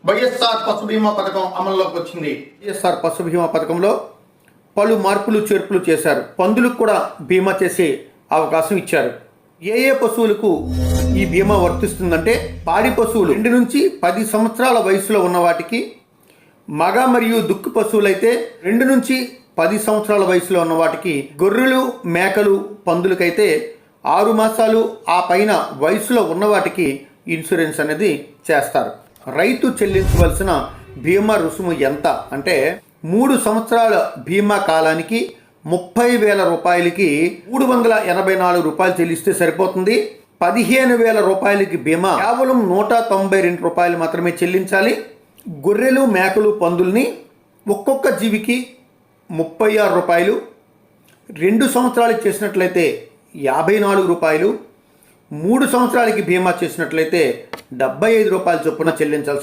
వైఎస్ఆర్ పశు బీమా పథకం అమల్లోకి వచ్చింది. వైఎస్ఆర్ పశు బీమా పథకంలో పలు మార్పులు చేర్పులు చేశారు. పందులకు కూడా బీమా చేసే అవకాశం ఇచ్చారు. ఏ ఏ పశువులకు ఈ బీమా వర్తిస్తుందంటే, పాడి పశువులు 2 నుంచి 10 సంవత్సరాల వయసులో ఉన్న వాటికి, మగ మరియు దుక్కు పశువులైతే 2 నుంచి 10 సంవత్సరాల వయసులో ఉన్న వాటికి, గొర్రెలు మేకలు పందులకైతే 6 మాసాలు ఆ పైన వయసులో ఉన్న వాటికి ఇన్సూరెన్స్ అనేది చేస్తారు. రైతు చెల్లించవలసిన బీమా రుసుము ఎంత అంటే, 3 సంవత్సరాల బీమా కాలానికి 30,000 రూపాయలకి 384 రూపాయలు చెల్లిస్తే సరిపోతుంది. 15,000 రూపాయలకి బీమా కేవలం 192 రూపాయలు మాత్రమే చెల్లించాలి. గొర్రెలు మేకలు పందుల్ని ఒక్కొక్క జీవికి 36 రూపాయలు, 2 సంవత్సరాలకి చేసినట్లయితే 54 రూపాయలు, 3 సంవత్సరాలకి బీమా చేసినట్లయితే 75 రూపాయల చొప్పున చెల్లించాల్సి ఉంటుంది.